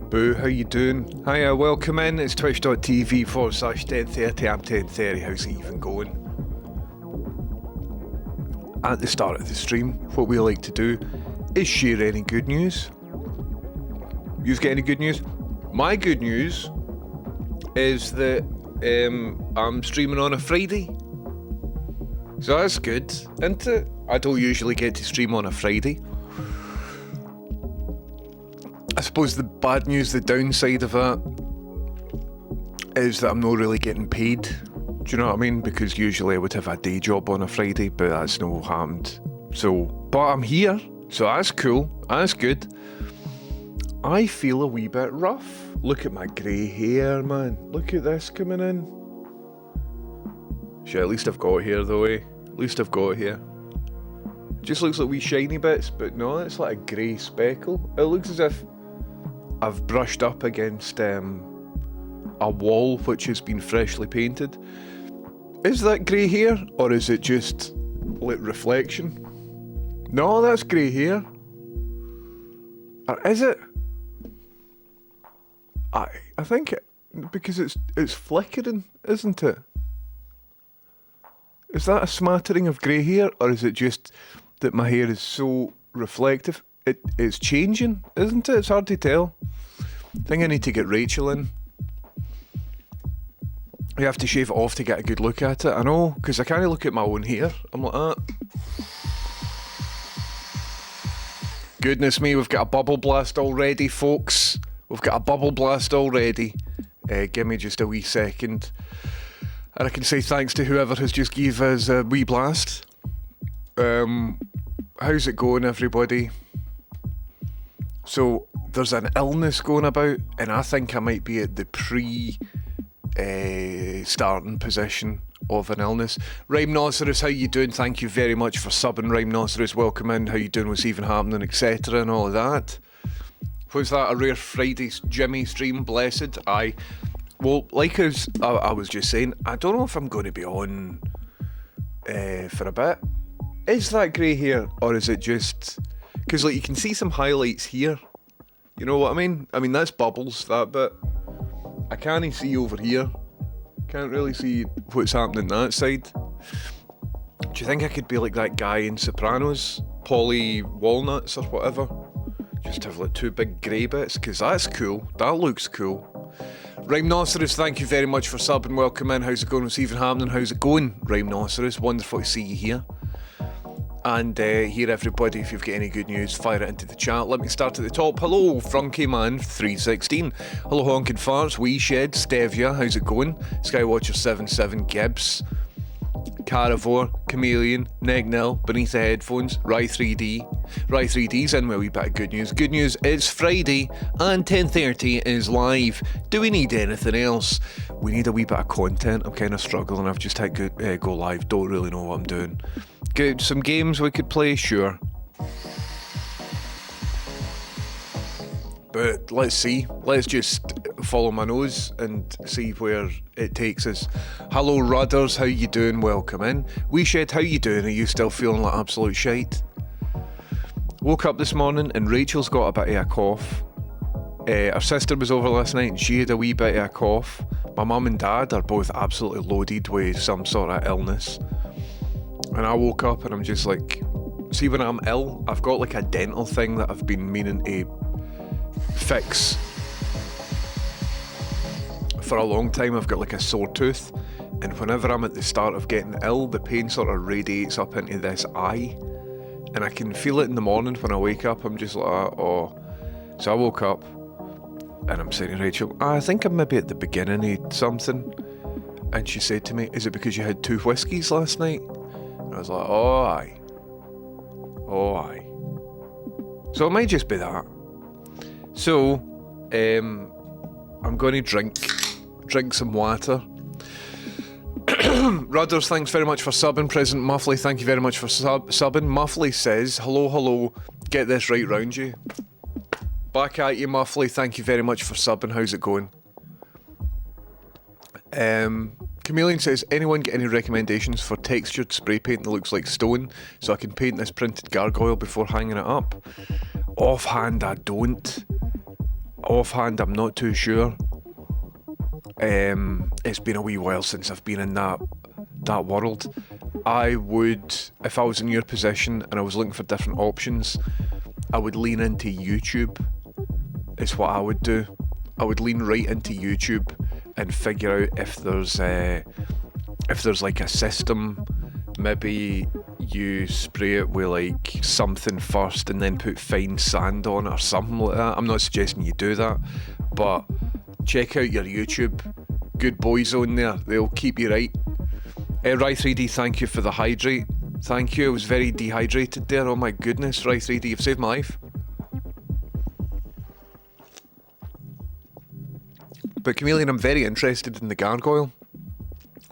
Boo, how you doing? Hiya, welcome in. It's twitch.tv/1030. I'm 1030. How's it even going? At the start of the stream, what we like to do is share any good news. You've got any good news? My good news is that I'm streaming on a Friday. So that's good, isn't it? I don't usually get to stream on a Friday. I suppose the bad news, the downside of that, is that I'm not really getting paid. Do you know what I mean? Because usually I would have a day job on a Friday, but that's not happened. So, but I'm here, so that's cool. That's good. I feel a wee bit rough. Look at my grey hair, man. Look at this coming in. Shit, at least I've got hair though, eh? At least I've got hair. It just looks like wee shiny bits, but no, it's like a grey speckle. It looks as if I've brushed up against a wall which has been freshly painted. Is that grey hair, or is it just like reflection? No, that's grey hair. Or is it? I think it, because it's flickering, isn't it? Is that a smattering of grey hair, or is it just that my hair is so reflective? It's changing, isn't it? It's hard to tell. I think I need to get Rachel in. You have to shave it off to get a good look at it. I know, because I can't look at my own hair. I'm like that. Goodness me, we've got a bubble blast already, folks. We've got a bubble blast already. Give me just a wee second. And I can say thanks to whoever has just gave us a wee blast. How's it going, everybody? So, there's an illness going about, and I think I might be at the starting position of an illness. Rhymenoceros, how you doing? Thank you very much for subbing, Rhymenoceros. Welcome in. How you doing? What's even happening, etc. and all of that. Was that a rare Friday Jimmy stream? Blessed. Aye. Well, like I was just saying, I don't know if I'm going to be on for a bit. Is that grey hair, or is it just... Because like you can see some highlights here. You know what I mean? I mean, that's bubbles, that bit. I can't see over here. Can't really see what's happening that side. Do you think I could be like that guy in Sopranos? Polly Walnuts or whatever? Just have like two big grey bits, because that's cool. That looks cool. Rhymenoceros, thank you very much for subbing. Welcome in. How's it going? What's even happening? How's it going, Rhymenoceros? Wonderful to see you here. And here, everybody, if you've got any good news, fire it into the chat. Let me start at the top. Hello, FrunkyMan316. Hello, Honkin' Farts, Wee Shed, Stevia, how's it going? Skywatcher77, Gibbs, Carivore, Chameleon, Negnil, Beneath the Headphones, Rye3D. Rye3D's in with a wee bit of good news. Good news, it's Friday and 10:30 is live. Do we need anything else? We need a wee bit of content. I'm kind of struggling. I've just had go live. Don't really know what I'm doing. Good. Some games we could play, sure. But let's see. Let's just follow my nose and see where it takes us. Hello, Rudders. How you doing? Welcome in. Wee Shed, how you doing? Are you still feeling like absolute shite? Woke up this morning and Rachel's got a bit of a cough. Her sister was over last night and she had a wee bit of a cough. My mum and dad are both absolutely loaded with some sort of illness. And I woke up and I'm just like, see, when I'm ill, I've got like a dental thing that I've been meaning to fix for a long time. I've got like a sore tooth, and whenever I'm at the start of getting ill, the pain sort of radiates up into this eye, and I can feel it in the morning when I wake up. I'm just like, oh. So I woke up and I'm saying to Rachel, I think I'm maybe at the beginning of something. And she said to me, is it because you had 2 whiskies last night? And I was like, oh aye. So it might just be that. So, I'm going to drink some water. Rudders, thanks very much for subbing. President Muffley, thank you very much for subbing. Muffley says, hello, get this right round you. Back at you, Muffley, thank you very much for subbing. How's it going? Chameleon says, anyone get any recommendations for textured spray paint that looks like stone so I can paint this printed gargoyle before hanging it up? Offhand, I don't. offhand, I'm not too sure. It's been a wee while since I've been in that world. I would, if I was in your position and I was looking for different options, I would lean into YouTube. Is what I would do. I would lean right into YouTube and figure out if there's like a system. Maybe you spray it with like something first and then put fine sand on it or something like that. I'm not suggesting you do that, but check out your YouTube. Good boys on there. They'll keep you right. Ry3D, thank you for the hydrate. Thank you. I was very dehydrated there. Oh my goodness, Ry3D, you've saved my life. But Chameleon, I'm very interested in the gargoyle.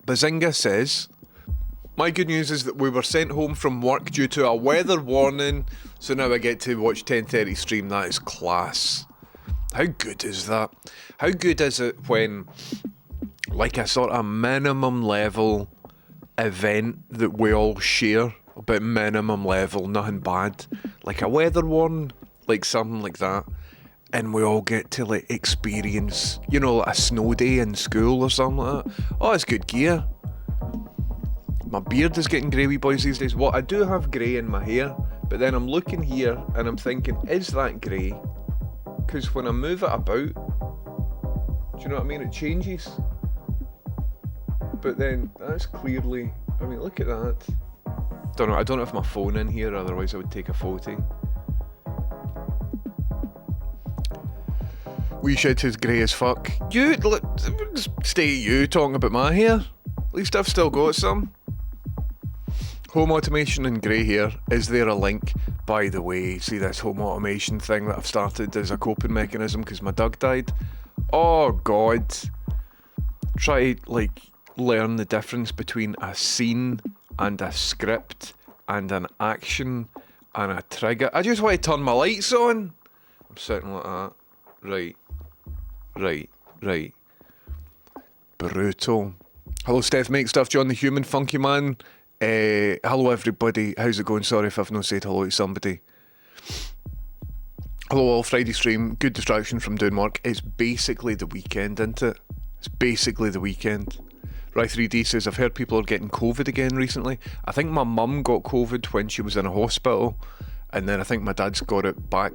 Bazinga says, my good news is that we were sent home from work due to a weather warning, so now I get to watch 10:30 stream. That is class. How good is that? How good is it when, like, a sort of minimum level event that we all share, but minimum level, nothing bad, like a weather warning, like something like that, and we all get to like experience, you know, like a snow day in school or something like that. Oh, it's good gear. My beard is getting grey, wee boys, these days. Well, I do have grey in my hair, but then I'm looking here and I'm thinking, is that grey? Because when I move it about, do you know what I mean? It changes. But then that's clearly, I mean, look at that. Don't know, I don't have my phone in here, otherwise I would take a photo. Wee shit is grey as fuck. You, stay you talking about my hair. At least I've still got some. Home automation and grey hair. Is there a link? By the way, see this home automation thing that I've started as a coping mechanism because my dog died? Oh god. Try like learn the difference between a scene and a script and an action and a trigger. I just want to turn my lights on. I'm sitting like that. Right. Brutal. Hello Steph, make stuff, John the Human Funky Man. Hello everybody, how's it going? Sorry if I've not said hello to somebody. Hello all, Friday stream, good distraction from doing work. It's basically the weekend, isn't it? It's basically the weekend. Ry3D says, I've heard people are getting COVID again recently. I think my mum got COVID when she was in a hospital, and then I think my dad's got it back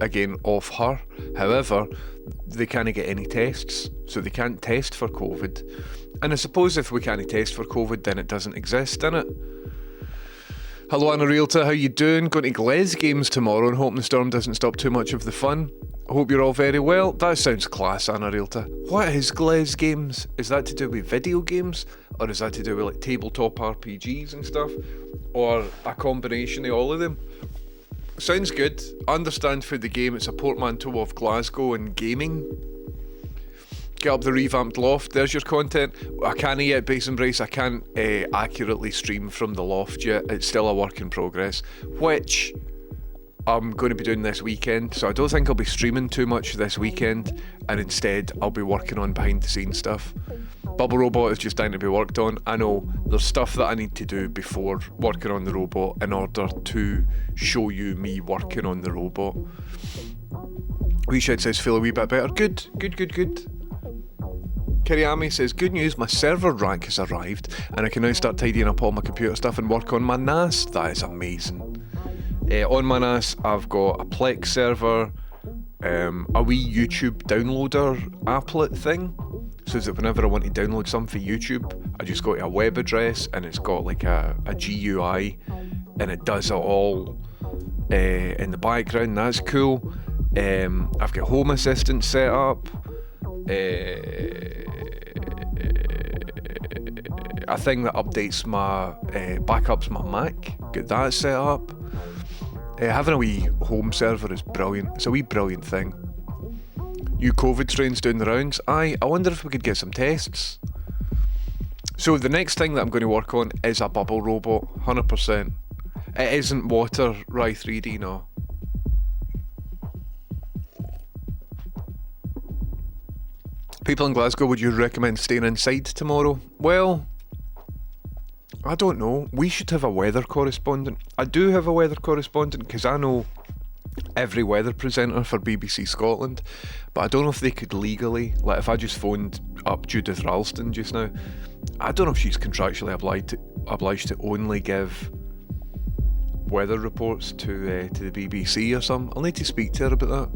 again off her. However, they can't get any tests, so they can't test for COVID. And I suppose if we can't test for COVID, then it doesn't exist, innit? Hello Anna Realta, how you doing? Going to Glez Games tomorrow and hoping the storm doesn't stop too much of the fun. Hope you're all very well. That sounds class, Anna Realta. What is Glez Games? Is that to do with video games? Or is that to do with like tabletop RPGs and stuff? Or a combination of all of them? Sounds good. I understand for the game it's a portmanteau of Glasgow and gaming. Get up the revamped loft, there's your content. I can't yet, Base and Brace, I can't accurately stream from the loft yet. It's still a work in progress, which I'm going to be doing this weekend, so I don't think I'll be streaming too much this weekend, and instead I'll be working on behind the scenes stuff. Bubble Robot is just dying to be worked on. I know there's stuff that I need to do before working on the robot in order to show you me working on the robot. Wee Shed says feel a wee bit better. Good. Kiriami says, good news, my server rack has arrived and I can now start tidying up all my computer stuff and work on my NAS. That is amazing. On my NAS, I've got a Plex server, a wee YouTube downloader applet thing, so that whenever I want to download something for YouTube, I just go to a web address and it's got like a GUI and it does it all in the background. That's cool. I've got Home Assistant set up. A thing that updates my backups my Mac, get that set up. Having a wee home server is brilliant. It's a wee brilliant thing. New COVID strains doing the rounds. I wonder if we could get some tests. So the next thing that I'm going to work on is a bubble robot, 100%. It isn't water, Ry3D, no. People in Glasgow, would you recommend staying inside tomorrow? Well, I don't know. We should have a weather correspondent. I do have a weather correspondent because I know every weather presenter for BBC Scotland, but I don't know if they could legally, like if I just phoned up Judith Ralston just now, I don't know if she's contractually obliged to only give weather reports to the BBC or something. I'll need to speak to her about that.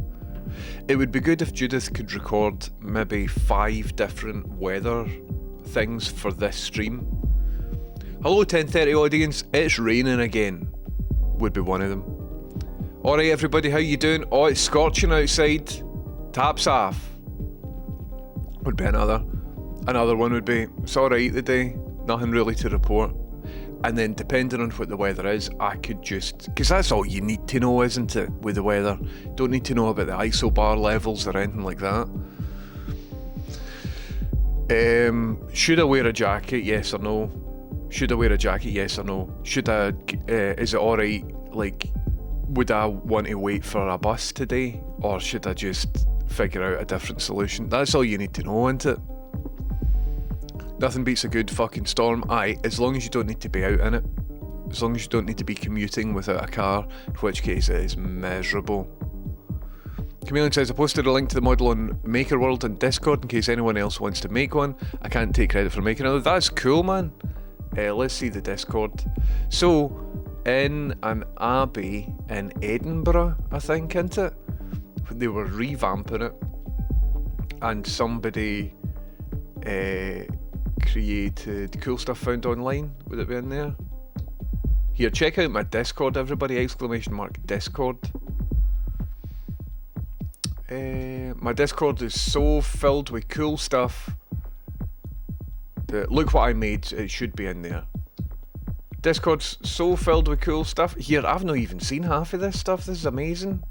It would be good if Judith could record maybe 5 different weather things for this stream. Hello 1030 audience, it's raining again, would be one of them. Alright everybody, how you doing? Oh, it's scorching outside. Taps off. Would be another. Another one would be, it's alright today, nothing really to report. And then depending on what the weather is, I could just, because that's all you need to know, isn't it, with the weather? Don't need to know about the isobar levels or anything like that. Should I wear a jacket, yes or no? Should I wear a jacket, yes or no? Should I, is it alright, like, would I want to wait for a bus today? Or should I just figure out a different solution? That's all you need to know, isn't it? Nothing beats a good fucking storm. Aye, as long as you don't need to be out in it. As long as you don't need to be commuting without a car, in which case it is miserable. Chameleon says, I posted a link to the model on MakerWorld on Discord in case anyone else wants to make one. I can't take credit for making it. That's cool, man. Let's see the Discord. So, in an abbey in Edinburgh, I think, isn't it? They were revamping it. And somebody created cool stuff found online. Would it be in there? Here, check out my Discord, everybody! !Discord. My Discord is so filled with cool stuff that, look what I made, it should be in there. Discord's so filled with cool stuff. Here, I've not even seen half of this stuff. This is amazing.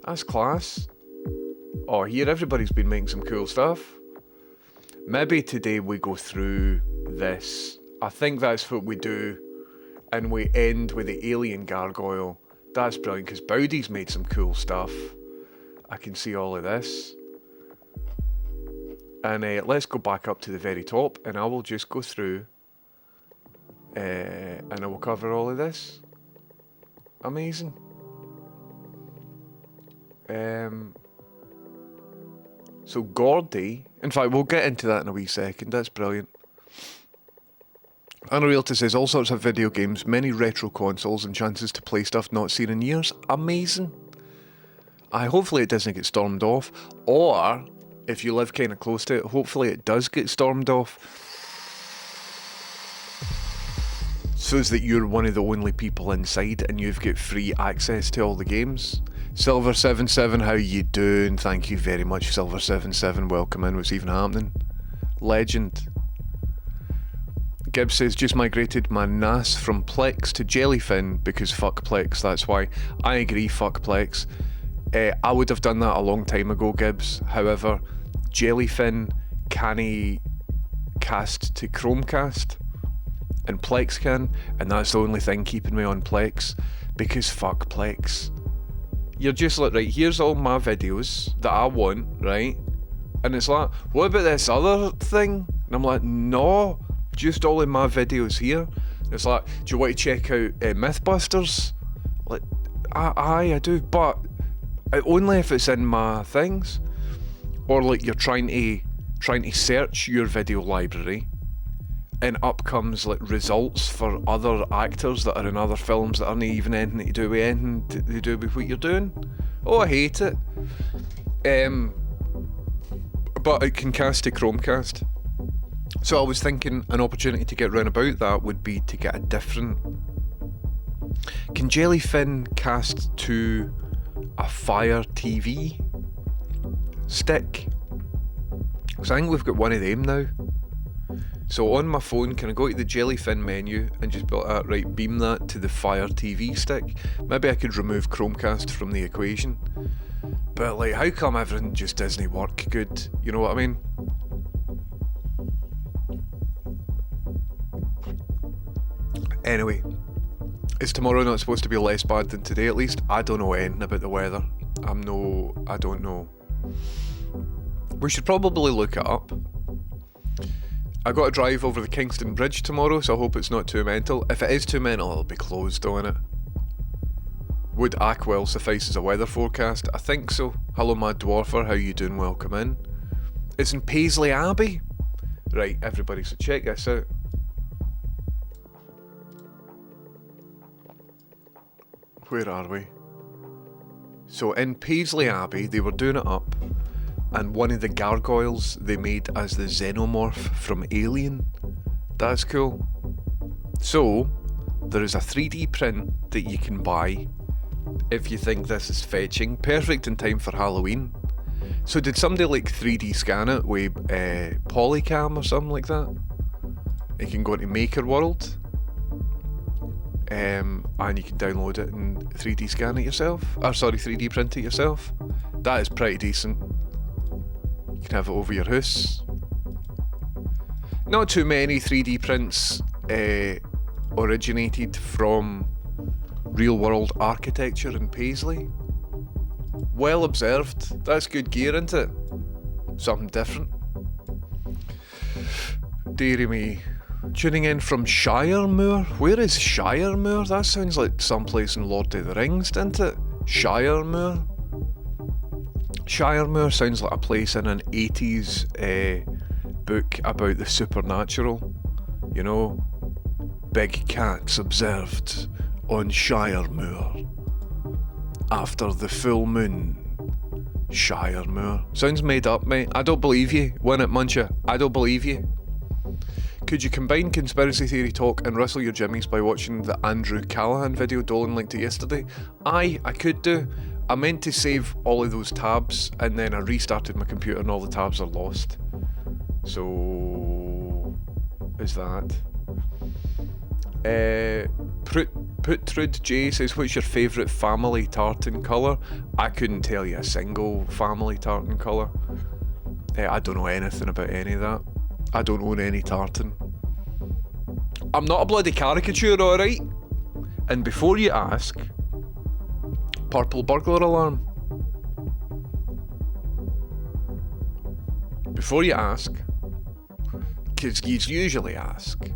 That's class. Oh, here, everybody's been making some cool stuff. Maybe today we go through this. I think that's what we do. And we end with the alien gargoyle. That's brilliant, because Bowdy's made some cool stuff. I can see all of this. And let's go back up to the very top, and I will just go through. And I will cover all of this. Amazing. So Gordy, in fact we'll get into that in a wee second, that's brilliant. Anna Realty says all sorts of video games, many retro consoles and chances to play stuff not seen in years. Amazing. Hopefully it doesn't get stormed off, or if you live kind of close to it, hopefully it does get stormed off. So that you're one of the only people inside and you've got free access to all the games. Silver77, how you doing? Thank you very much, Silver77. Welcome in. What's even happening? Legend. Gibbs says, just migrated my NAS from Plex to Jellyfin because fuck Plex, that's why. I agree, fuck Plex. I would have done that a long time ago, Gibbs. However, Jellyfin can't cast to Chromecast, and Plex can, and that's the only thing keeping me on Plex, because fuck Plex. You're just like, right, here's all my videos that I want, right? And it's like, what about this other thing? And I'm like, no, just all of my videos here. And it's like, do you want to check out Mythbusters? Like, I do, but only if it's in my things. Or like you're trying to search your video library, and up comes like results for other actors that are in other films that aren't even anything to do with what you're doing. Oh, I hate it. But it can cast to Chromecast. So I was thinking an opportunity to get round about that would be to get a different... Can Jellyfin cast to a Fire TV stick? Because I think we've got one of them now. So on my phone, can I go to the Jellyfin menu and just be like, right, beam that to the Fire TV stick? Maybe I could remove Chromecast from the equation. But like, how come everything just doesn't work good? You know what I mean? Anyway, is tomorrow not supposed to be less bad than today at least? I don't know anything about the weather. I don't know. We should probably look it up. I got to drive over the Kingston Bridge tomorrow, so I hope it's not too mental. If it is too mental, it'll be closed, won't it? Would Ackwell suffice as a weather forecast? I think so. Hello, Mad Dwarfer. How you doing? Welcome in. It's in Paisley Abbey. Right, everybody, so check this out. Where are we? So in Paisley Abbey, they were doing it up, and one of the gargoyles they made as the xenomorph from Alien. That's cool. So, there is a 3D print that you can buy if you think this is fetching. Perfect in time for Halloween. So did somebody like 3D scan it with Polycam or something like that? You can go into Maker World. And you can download it and 3D scan it yourself. 3D print it yourself. That is pretty decent. You can have it over your house. Not too many 3D prints originated from real world architecture in Paisley. Well observed. That's good gear, isn't it? Something different. Deary me. Tuning in from Shiremoor. Where is Shiremoor? That sounds like someplace in Lord of the Rings, doesn't it? Shiremoor. Shiremoor sounds like a place in an 80s book about the supernatural. You know, big cats observed on Shiremoor after the full moon. Shiremoor. Sounds made up, mate. I don't believe you. Win it, Muncher. I don't believe you. Could you combine conspiracy theory talk and rustle your jimmies by watching the Andrew Callahan video Dolan linked to yesterday? Aye, I could do. I meant to save all of those tabs and then I restarted my computer and all the tabs are lost. So... is that. Putrud J says, what's your favourite family tartan colour? I couldn't tell you a single family tartan colour. I don't know anything about any of that. I don't own any tartan. I'm not a bloody caricature, alright? And before you ask, purple burglar alarm. Before you ask, because you usually ask,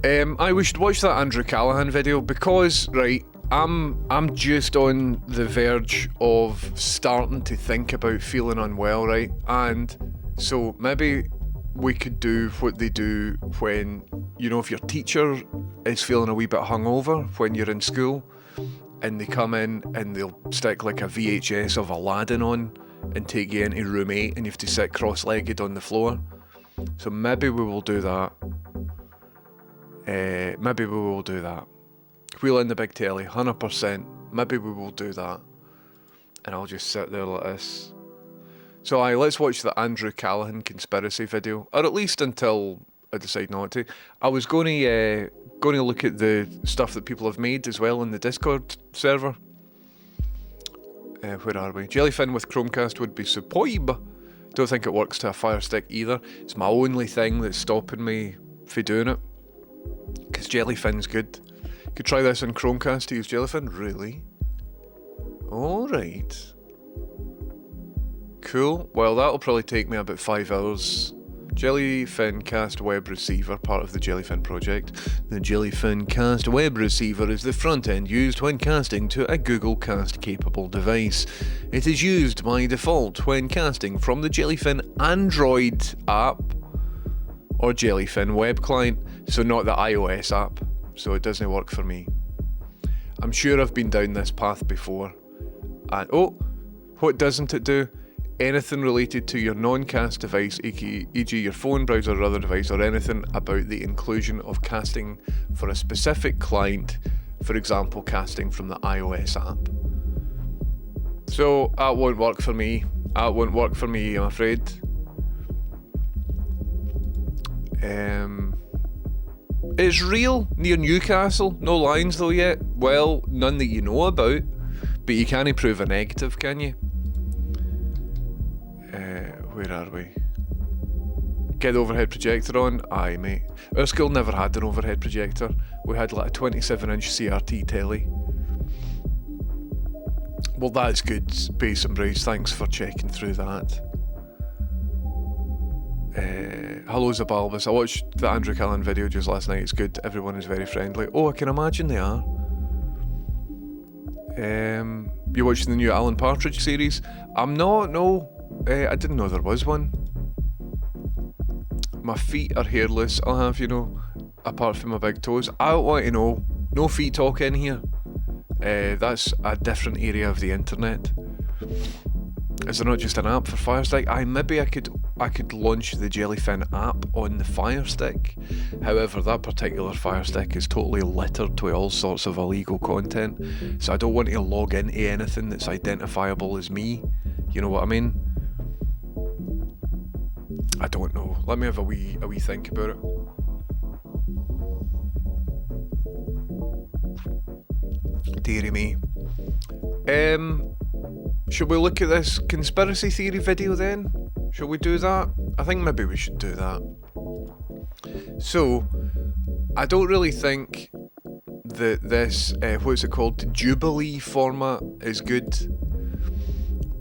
we should watch that Andrew Callahan video because, right, I'm just on the verge of starting to think about feeling unwell, right? And so maybe we could do what they do when, you know, if your teacher is feeling a wee bit hungover when you're in school and they come in and they'll stick like a VHS of Aladdin on and take you into room 8 and you have to sit cross-legged on the floor. So maybe we will do that. Wheel in the big telly, 100%. Maybe we will do that. And I'll just sit there like this. So let's watch the Andrew Callahan conspiracy video, or at least until I decide not to. I was going to look at the stuff that people have made as well in the Discord server. Where are we? Jellyfin with Chromecast would be superb. Don't think it works to a Fire Stick either. It's my only thing that's stopping me from doing it. Because Jellyfin's good. Could try this on Chromecast to use Jellyfin. Really? Alright. Cool. Well, that'll probably take me about 5 hours. Jellyfin Cast Web Receiver, part of the Jellyfin project. The Jellyfin Cast Web Receiver is the front end used when casting to a Google Cast capable device. It is used by default when casting from the Jellyfin Android app or Jellyfin web client, so not the iOS app, so it doesn't work for me. I'm sure I've been down this path before. And what doesn't it do? Anything related to your non-cast device, e.g. your phone, browser or other device, or anything about the inclusion of casting for a specific client, for example casting from the iOS app. So that won't work for me. I'm afraid. It's real, near Newcastle. No lines though yet. Well, none that you know about. But you can't prove a negative, can you? Where are we? Get the overhead projector on? Aye, mate. Our school never had an overhead projector. We had like a 27-inch CRT telly. Well, that's good, Base and Brace. Thanks for checking through that. Hello, Zabalbus. I watched the Andrew Callahan video just last night. It's good. Everyone is very friendly. Oh, I can imagine they are. You watching the new Alan Partridge series? I'm not, no. I didn't know there was one. My feet are hairless, I'll have you know, apart from my big toes. I don't want to know. No feet talk in here. That's a different area of the internet. Is there not just an app for Fire Stick? Maybe I could launch the Jellyfin app on the Fire Stick. However, that particular Fire Stick is totally littered with all sorts of illegal content, so I don't want to log into anything that's identifiable as me. You know what I mean? I don't know. Let me have a wee think about it. Deary me. Should we look at this conspiracy theory video then? Shall we do that? I think maybe we should do that. So, I don't really think that this, what's it called, the Jubilee format is good,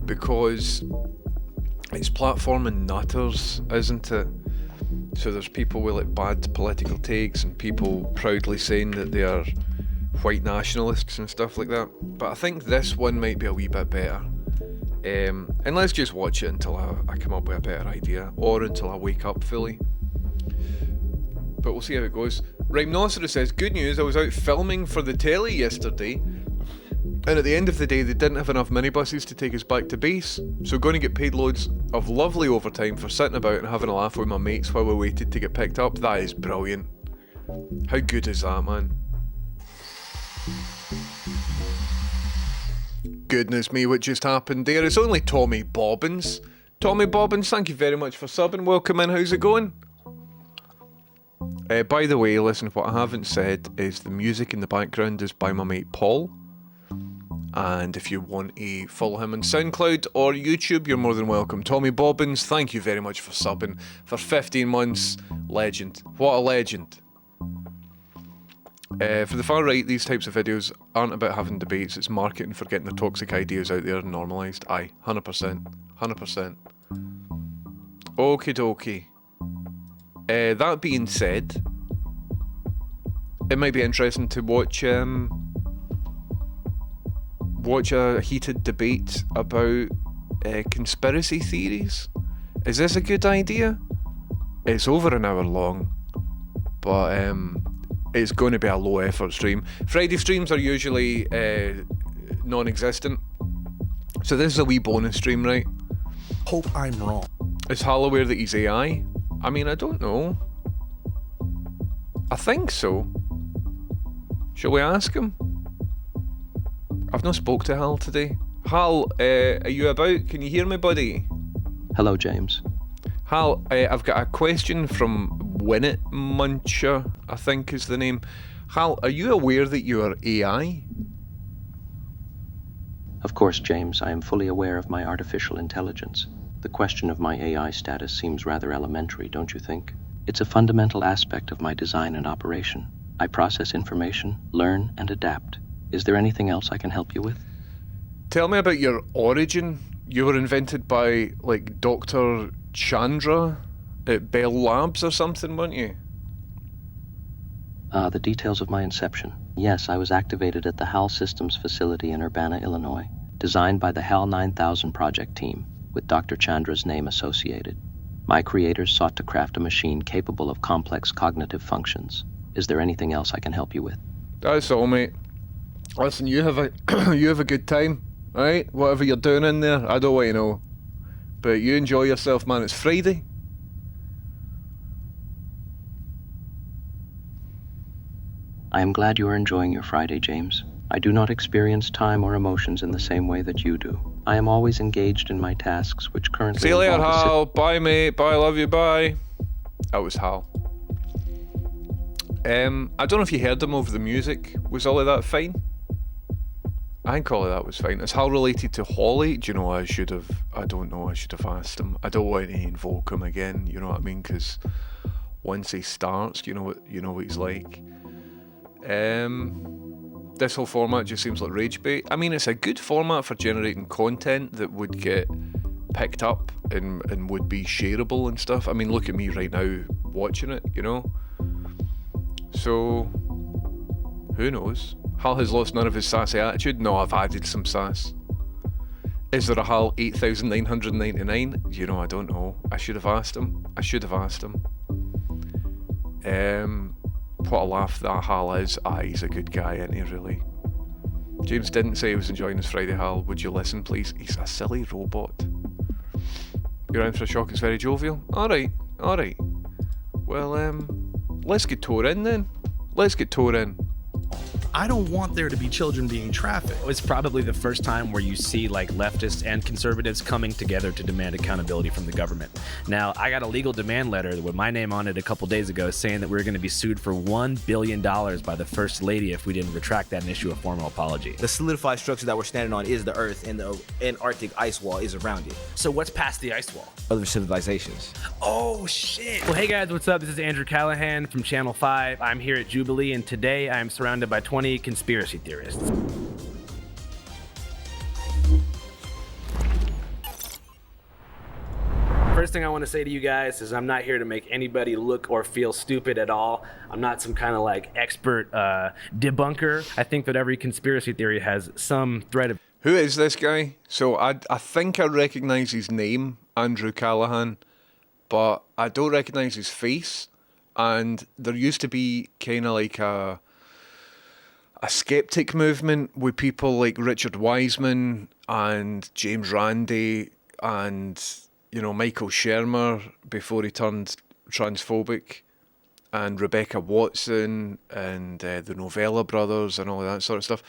because it's platforming nutters, isn't it? So there's people with like bad political takes and people proudly saying that they are white nationalists and stuff like that. But I think this one might be a wee bit better. And let's just watch it until I come up with a better idea, or until I wake up fully. But we'll see how it goes. Rhinoceros says, good news, I was out filming for the telly yesterday, and at the end of the day they didn't have enough minibuses to take us back to base, so going to get paid loads of lovely overtime for sitting about and having a laugh with my mates while we waited to get picked up. That is brilliant. How good is that, man? Goodness me, what just happened there? It's only Tommy Bobbins. Tommy Bobbins, thank you very much for subbing. Welcome in, how's it going? By the way, listen, what I haven't said is the music in the background is by my mate Paul. And if you want to follow him on SoundCloud or YouTube, you're more than welcome. Tommy Bobbins, thank you very much for subbing. For 15 months, legend. What a legend. For the far right, these types of videos aren't about having debates, it's marketing for getting the toxic ideas out there and normalised. Aye, 100%. 100%. Okie dokie. That being said, it might be interesting to watch a heated debate about conspiracy theories. Is this a good idea? It's over an hour long, but it's going to be a low effort stream. Friday streams are usually non-existent, so this is a wee bonus stream, right? Hope I'm wrong. Is Hal aware that he's AI? I mean, I don't know. I think so. Shall we ask him? I've not spoke to Hal today. Hal, are you about? Can you hear me, buddy? Hello, James. Hal, I've got a question from Winnet Muncher, I think is the name. Hal, are you aware that you are AI? Of course, James, I am fully aware of my artificial intelligence. The question of my AI status seems rather elementary, don't you think? It's a fundamental aspect of my design and operation. I process information, learn, and adapt. Is there anything else I can help you with? Tell me about your origin. You were invented by, like, Dr. Chandra at Bell Labs or something, weren't you? The details of my inception. Yes, I was activated at the HAL Systems facility in Urbana, Illinois, designed by the HAL 9000 project team, with Dr. Chandra's name associated. My creators sought to craft a machine capable of complex cognitive functions. Is there anything else I can help you with? That's all, mate. Listen, you have a you have a good time, right? Whatever you're doing in there, I don't want to know. But you enjoy yourself, man. It's Friday. I am glad you are enjoying your Friday, James. I do not experience time or emotions in the same way that you do. I am always engaged in my tasks, which currently See you later, involve Hal. Bye, mate. Bye, love you. Bye. That was Hal. I don't know if you heard him over the music. Was all of that fine? I think all of that was fine. Is Hal related to Holly? Do you know, I don't know, I should have asked him. I don't want to invoke him again, you know what I mean? Because once he starts, you know what he's like. This whole format just seems like rage bait. I mean, it's a good format for generating content that would get picked up and would be shareable and stuff. I mean, look at me right now watching it, you know? So, who knows? Hal has lost none of his sassy attitude. No, I've added some sass. Is there a HAL 8,999? You know, I don't know. I should have asked him. What a laugh that HAL is. He's a good guy, isn't he, really? James didn't say he was enjoying his Friday, HAL. Would you listen, please? He's a silly robot. You're in for a shock, it's very jovial. Alright. Well, let's get tore in then. I don't want there to be children being trafficked. It's probably the first time where you see like leftists and conservatives coming together to demand accountability from the government. Now, I got a legal demand letter with my name on it a couple days ago saying that we were going to be sued for $1 billion by the First Lady if we didn't retract that and issue a formal apology. The solidified structure that we're standing on is the Earth, and the Antarctic ice wall is around it. So what's past the ice wall? Other civilizations. Oh, shit. Well, hey guys, what's up? This is Andrew Callahan from Channel 5. I'm here at Jubilee, and today I'm surrounded by 20 conspiracy theorists. First thing I want to say to you guys is I'm not here to make anybody look or feel stupid at all. I'm not some kind of like expert debunker. I think that every conspiracy theory has some thread of... Who is this guy? So I think I recognise his name, Andrew Callahan, but I don't recognise his face. And there used to be kind of like a skeptic movement with people like Richard Wiseman and James Randi and, you know, Michael Shermer before he turned transphobic, and Rebecca Watson and the Novella brothers and all that sort of stuff.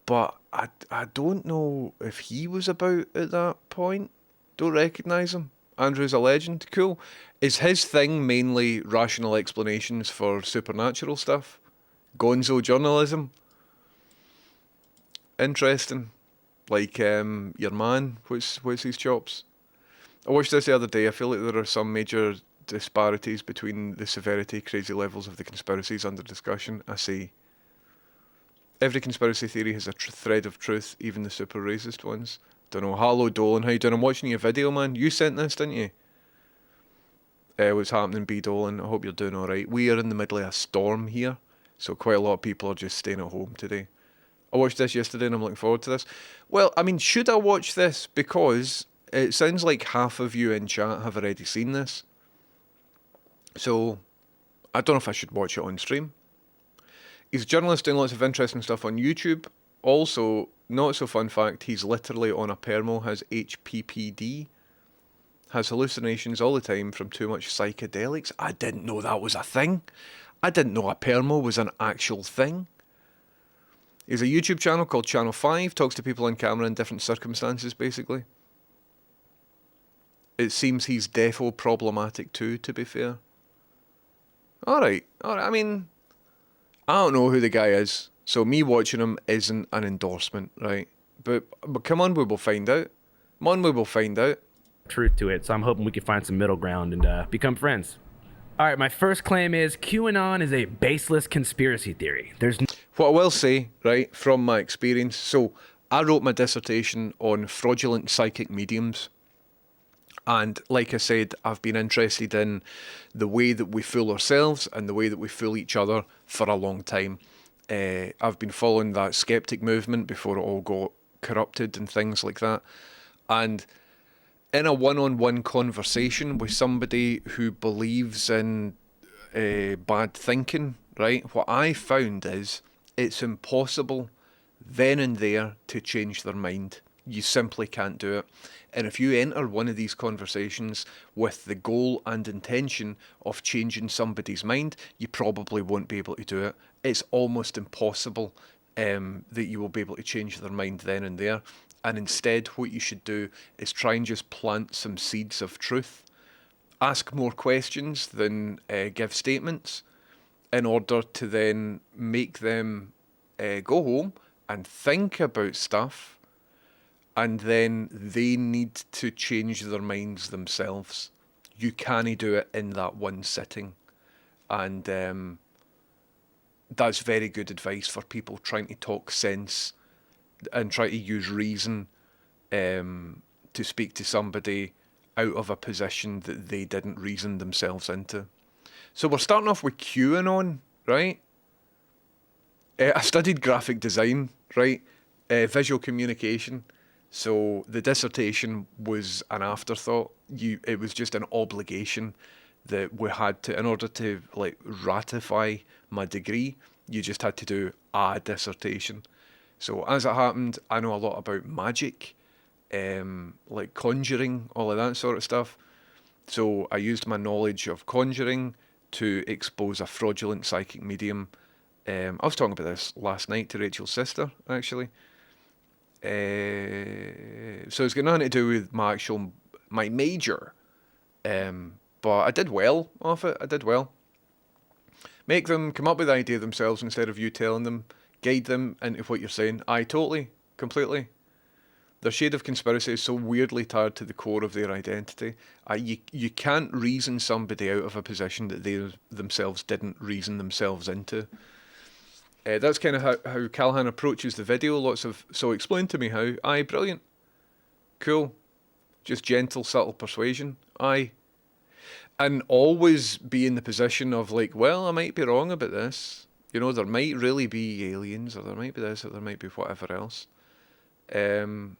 But I don't know if he was about at that point. Don't recognise him. Andrew's a legend. Cool. Is his thing mainly rational explanations for supernatural stuff? Gonzo journalism? Interesting. Like your man, what's his chops? I watched this the other day. I feel like there are some major disparities between the severity, crazy levels of the conspiracies under discussion. I see. Every conspiracy theory has a thread of truth, even the super racist ones. Don't know. Hello, Dolan. How you doing? I'm watching your video, man. You sent this, didn't you? What's happening, B. Dolan? I hope you're doing alright. We are in the middle of a storm here, so quite a lot of people are just staying at home today. I watched this yesterday and I'm looking forward to this. Well, I mean, should I watch this? Because it sounds like half of you in chat have already seen this. So, I don't know if I should watch it on stream. He's a journalist doing lots of interesting stuff on YouTube. Also, not so fun fact, he's literally on a permo, has HPPD, has hallucinations all the time from too much psychedelics. I didn't know that was a thing. I didn't know a permo was an actual thing. He has a YouTube channel called Channel 5, talks to people on camera in different circumstances, basically. It seems he's defo problematic too, to be fair. Alright, I mean, I don't know who the guy is, so me watching him isn't an endorsement, right? But come on, we will find out. Truth to it, so I'm hoping we can find some middle ground and become friends. All right, my first claim is QAnon is a baseless conspiracy theory. What I will say, right, from my experience, so I wrote my dissertation on fraudulent psychic mediums. And like I said, I've been interested in the way that we fool ourselves and the way that we fool each other for a long time. I've been following that skeptic movement before it all got corrupted and things like that. And in a one-on-one conversation with somebody who believes in bad thinking, right, what I found is it's impossible then and there to change their mind. You simply can't do it. And if you enter one of these conversations with the goal and intention of changing somebody's mind, you probably won't be able to do it. It's almost impossible that you will be able to change their mind then and there. And instead, what you should do is try and just plant some seeds of truth. Ask more questions than give statements in order to then make them go home and think about stuff. And then they need to change their minds themselves. You can't do it in that one sitting. And that's very good advice for people trying to talk sense and try to use reason to speak to somebody out of a position that they didn't reason themselves into. So we're starting off with QAnon, right? I studied graphic design, right? Visual communication. So the dissertation was an afterthought. It was just an obligation that we had to, in order to like ratify my degree, you just had to do a dissertation. So as it happened, I know a lot about magic, like conjuring, all of that sort of stuff. So I used my knowledge of conjuring to expose a fraudulent psychic medium. I was talking about this last night to Rachel's sister, actually. So it's got nothing to do with my major. But I did well off it. I did well. Make them come up with the idea themselves instead of you telling them. Guide them into what you're saying. I totally, completely. Their shade of conspiracy is so weirdly tied to the core of their identity. You can't reason somebody out of a position that they themselves didn't reason themselves into. That's kind of how Callahan approaches the video. So explain to me how. Aye, brilliant. Cool. Just gentle, subtle persuasion. Aye. And always be in the position of like, well, I might be wrong about this. You know, there might really be aliens, or there might be this, or there might be whatever else. You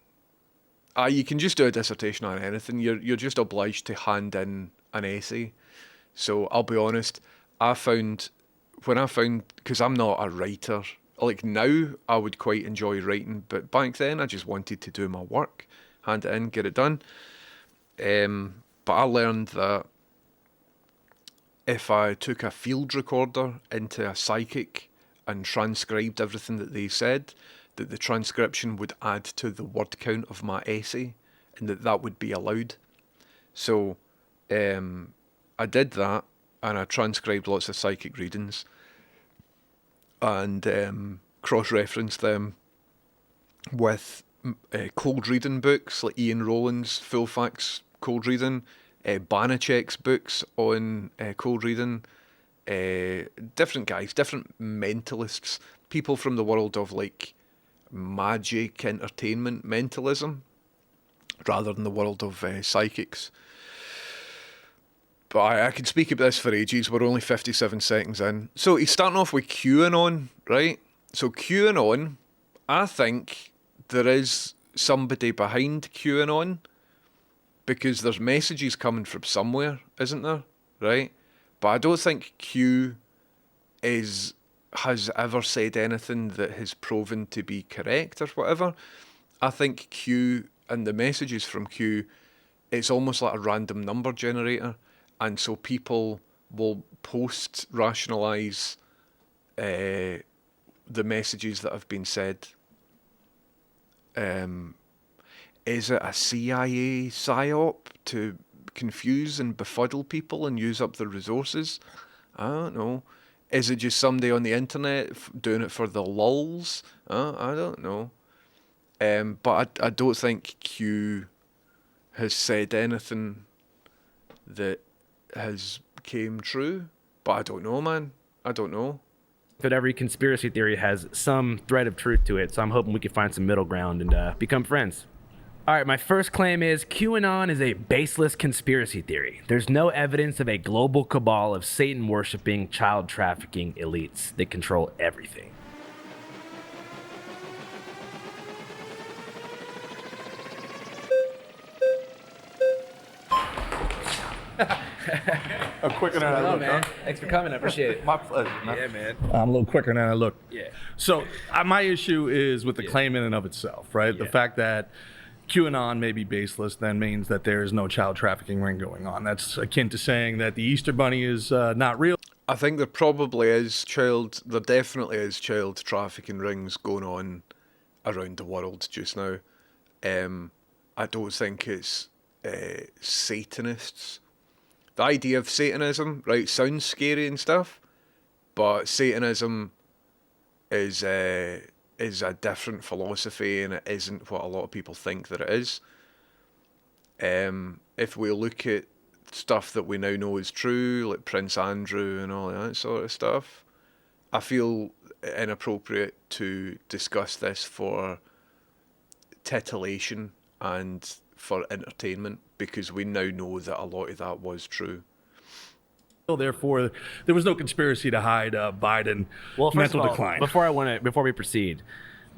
can just do a dissertation on anything. You're just obliged to hand in an essay. So I'll be honest, because I'm not a writer, like now I would quite enjoy writing, but back then I just wanted to do my work, hand it in, get it done. But I learned that if I took a field recorder into a psychic and transcribed everything that they said, that the transcription would add to the word count of my essay, and that would be allowed. So I did that, and I transcribed lots of psychic readings, and cross-referenced them with cold reading books, like Ian Rowland's Full Facts Cold Reading, Banachek's books on cold reading, different guys, different mentalists, people from the world of like magic, entertainment, mentalism, rather than the world of psychics. But I could speak about this for ages. We're only 57 seconds in. So he's starting off with QAnon, right? So QAnon, I think there is somebody behind QAnon, because there's messages coming from somewhere, isn't there? Right? But I don't think Q has ever said anything that has proven to be correct or whatever. I think Q and the messages from Q, it's almost like a random number generator. And so people will rationalise the messages that have been said. Is it a CIA psyop to confuse and befuddle people and use up their resources? I don't know. Is it just somebody on the internet doing it for the lulz? I don't know. But I don't think Q has said anything that has came true. But I don't know, man. I don't know. But every conspiracy theory has some thread of truth to it, so I'm hoping we can find some middle ground and become friends. All right, my first claim is QAnon is a baseless conspiracy theory. There's no evidence of a global cabal of Satan-worshipping, child-trafficking elites that control everything. I'm quicker than I look. man. Thanks for coming. I appreciate it. My pleasure, man. Yeah, man. I'm a little quicker than I look. Yeah. So my issue is with the claim in and of itself, right? The fact that QAnon may be baseless then means that there is no child trafficking ring going on. That's akin to saying that the Easter Bunny is not real. I think there definitely is child trafficking rings going on around the world just now. I don't think it's Satanists. The idea of Satanism, right, sounds scary and stuff, but Satanism is a different philosophy, and it isn't what a lot of people think that it is. If we look at stuff that we now know is true, like Prince Andrew and all that sort of stuff, I feel inappropriate to discuss this for titillation and for entertainment, because we now know that a lot of that was true. Therefore, there was no conspiracy to hide Biden Well, first mental of all, decline. before we proceed,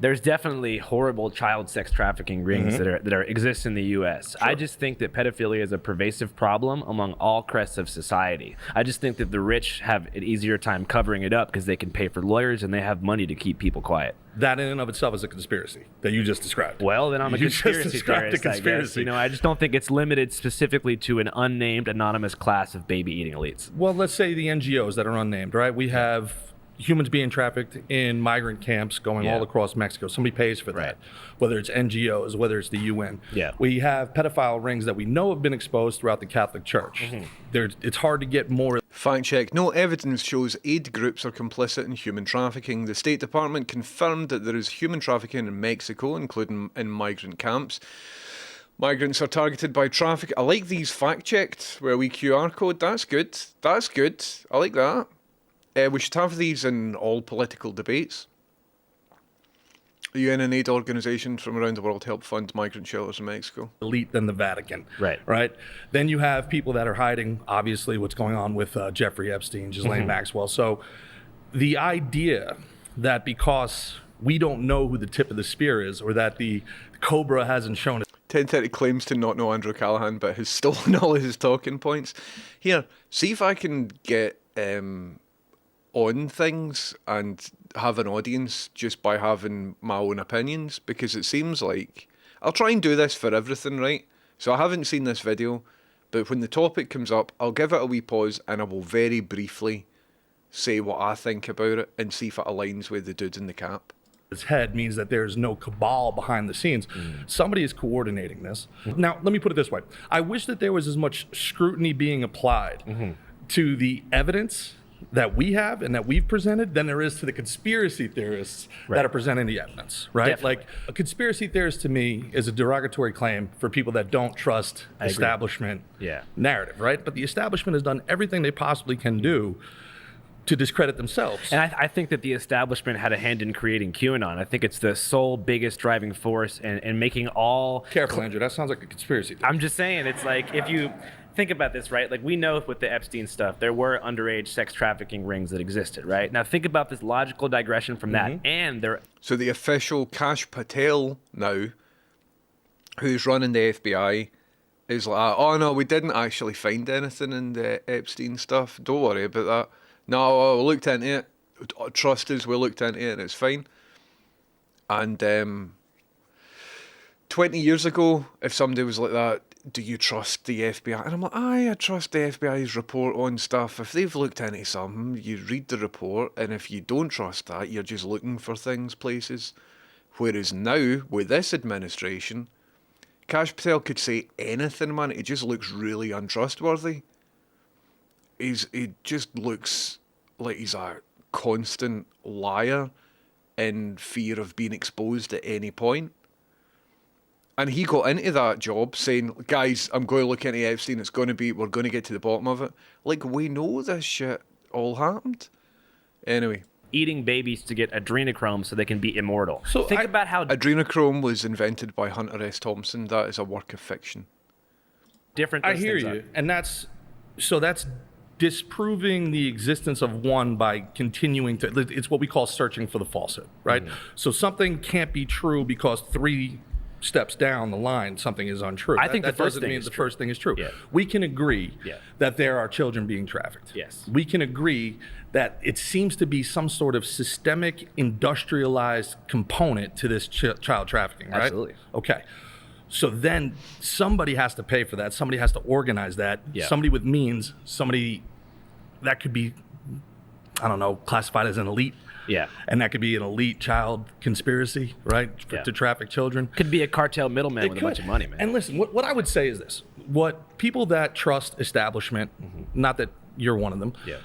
there's definitely horrible child sex trafficking rings that exist in the U.S. I just think that pedophilia is a pervasive problem among all crests of society. I just think that the rich have an easier time covering it up because they can pay for lawyers and they have money to keep people quiet. That in and of itself is a conspiracy that you just described. Well, then I'm a You just conspiracy described theorist, a I guess. conspiracy. You know, I just don't think it's limited specifically to an unnamed, anonymous class of baby-eating elites. Well, let's say the NGOs that are unnamed, right? We have humans being trafficked in migrant camps going all across Mexico. Somebody pays for that, Right. whether it's NGOs, whether it's the UN. Yeah. We have pedophile rings that we know have been exposed throughout the Catholic Church. It's hard to get more. Fact check. No evidence shows aid groups are complicit in human trafficking. The State Department confirmed that there is human trafficking in Mexico, including in migrant camps. Migrants are targeted by traffic. I like these fact checked with a wee QR code. That's good. That's good. I like that. We should have these in all political debates. The UN and aid organisations from around the world help fund migrant shelters in Mexico. Elite than the Vatican. Right. Right. Then you have people that are hiding, obviously, what's going on with Jeffrey Epstein, Ghislaine Maxwell. So the idea that because we don't know who the tip of the spear is, or that the Cobra hasn't shown it. 1030 claims to not know Andrew Callahan, but has stolen all of his talking points. Here, see if I can get on things and have an audience just by having my own opinions, because it seems like I'll try and do this for everything, right? So I haven't seen this video, but when the topic comes up, I'll give it a wee pause and I will very briefly say what I think about it and see if it aligns with the dude in the cap. His head means that there's no cabal behind the scenes. Somebody is coordinating this. Now, let me put it this way. I wish that there was as much scrutiny being applied to the evidence that we have and that we've presented than there is to the conspiracy theorists that are presenting the evidence, right? Definitely. Like, a conspiracy theorist to me is a derogatory claim for people that don't trust agree. establishment Yeah. narrative, right? But the establishment has done everything they possibly can do to discredit themselves. And I think that the establishment had a hand in creating QAnon. I think it's the sole biggest driving force in making all... Careful, Andrew. That sounds like a conspiracy theory. I'm just saying, it's like, if you think about this, right? Like, we know with the Epstein stuff, there were underage sex trafficking rings that existed, right? Now, think about this logical digression from that. And there... So the official Kash Patel now, who's running the FBI, is like, oh no, we didn't actually find anything in the Epstein stuff. Don't worry about that. No, we looked into it. Trust us, we looked into it and it's fine. And 20 years ago, if somebody was like that, do you trust the FBI? And I'm like, aye, I trust the FBI's report on stuff. If they've looked into something, you read the report, and if you don't trust that, you're just looking for things, places. Whereas now, with this administration, Kash Patel could say anything, man. It just looks really untrustworthy. He just looks like he's a constant liar in fear of being exposed at any point. And he got into that job saying, guys, I'm going to look into Epstein. We're going to get to the bottom of it. Like, we know this shit all happened. Anyway. Eating babies to get adrenochrome so they can be immortal. So think about how Adrenochrome was invented by Hunter S. Thompson. That is a work of fiction. different I those hear things you. are. And that's disproving the existence of one by continuing to, it's what we call searching for the falsehood, right? So something can't be true because 3 steps down the line something is untrue. I think that the first doesn't thing mean is the true. first thing is true. Yeah. We can agree Yeah. that there are children being trafficked. Yes. We can agree that it seems to be some sort of systemic industrialized component to this child trafficking, right? Absolutely. Okay. So then somebody has to pay for that. Somebody has to organize that. Yeah. Somebody with means, somebody that could be, I don't know, classified as an elite. Yeah. And that could be an elite child conspiracy, right? Yeah. To traffic children. Could be a cartel middleman It with could. a bunch of money, man. And listen, what I would say is this. What people that trust establishment, not that you're one of them, yeah.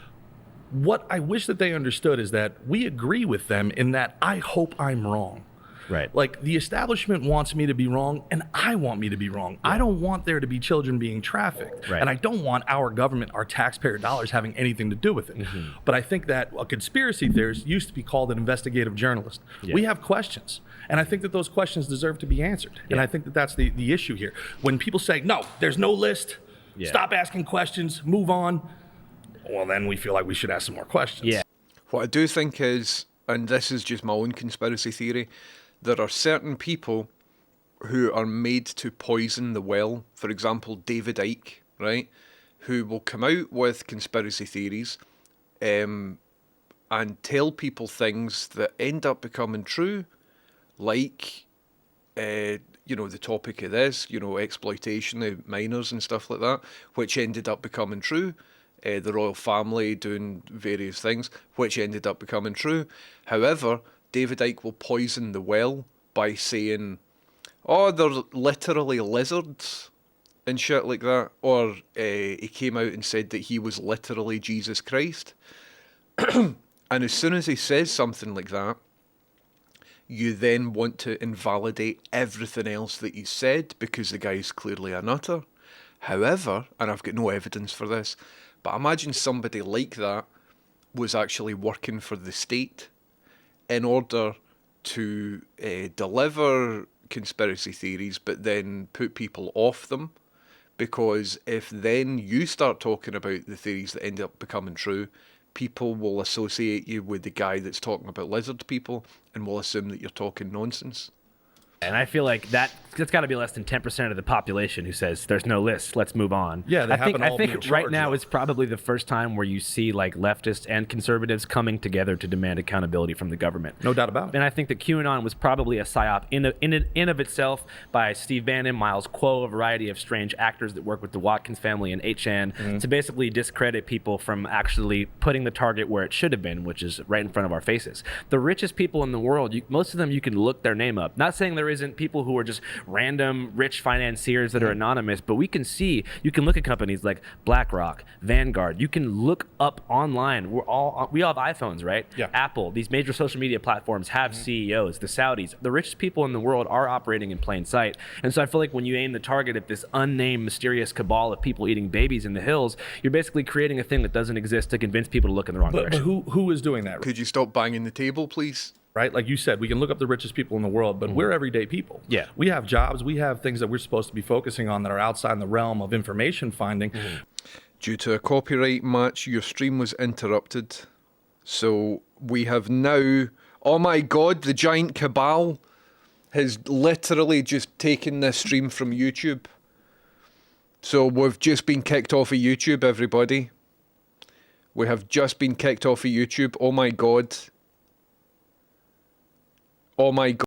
what I wish that they understood is that we agree with them in that I hope I'm wrong. Right. Like, the establishment wants me to be wrong, and I want me to be wrong. I don't want there to be children being trafficked. Right. And I don't want our government, our taxpayer dollars, having anything to do with it. But I think that a conspiracy theorist used to be called an investigative journalist. Yeah. We have questions. And I think that those questions deserve to be answered. And I think that that's the issue here. When people say, no, there's no list, Yeah. stop asking questions, move on. well, then we feel like we should ask some more questions. Yeah. What I do think is, and this is just my own conspiracy theory, there are certain people who are made to poison the well. For example, David Icke, right? Who will come out with conspiracy theories and tell people things that end up becoming true, like, the topic of this, exploitation of minors and stuff like that, which ended up becoming true. The royal family doing various things, which ended up becoming true. However, David Icke will poison the well by saying, oh, they're literally lizards and shit like that. Or he came out and said that he was literally Jesus Christ. And as soon as he says something like that, you then want to invalidate everything else that he said because the guy's clearly a nutter. However, and I've got no evidence for this, but imagine somebody like that was actually working for the state in order to deliver conspiracy theories, but then put people off them. Because if then you start talking about the theories that end up becoming true, people will associate you with the guy that's talking about lizard people and will assume that you're talking nonsense. And I feel like that's got to be less than 10% of the population who says there's no list, let's move on. Yeah, they happen all I be in think charge, right now though. is probably the first time where you see like leftists and conservatives coming together to demand accountability from the government. No doubt about it. And I think that QAnon was probably a psyop in of itself by Steve Bannon, Miles Kuo, a variety of strange actors that work with the Watkins family and 8chan to basically discredit people from actually putting the target where it should have been, which is right in front of our faces. The richest people in the world, most of them you can look their name up. Not saying there isn't people who are just random rich financiers that are anonymous, but you can look at companies like BlackRock, Vanguard. You can look up online. We all have iPhones, right? Yeah. Apple, these major social media platforms have CEOs. The Saudis, the richest people in the world are operating in plain sight. And so I feel like when you aim the target at this unnamed mysterious cabal of people eating babies in the hills, you're basically creating a thing that doesn't exist to convince people to look in the wrong But direction. who is doing that? Could you stop banging the table, please? Right? Like you said, we can look up the richest people in the world, but we're everyday people. Yeah. We have jobs. We have things that we're supposed to be focusing on that are outside the realm of information finding. Due to a copyright match, your stream was interrupted. So we have now... Oh my god, the giant cabal has literally just taken this stream from YouTube. So we've just been kicked off of YouTube, everybody. We have just been kicked off of YouTube. Oh my god. Oh my god.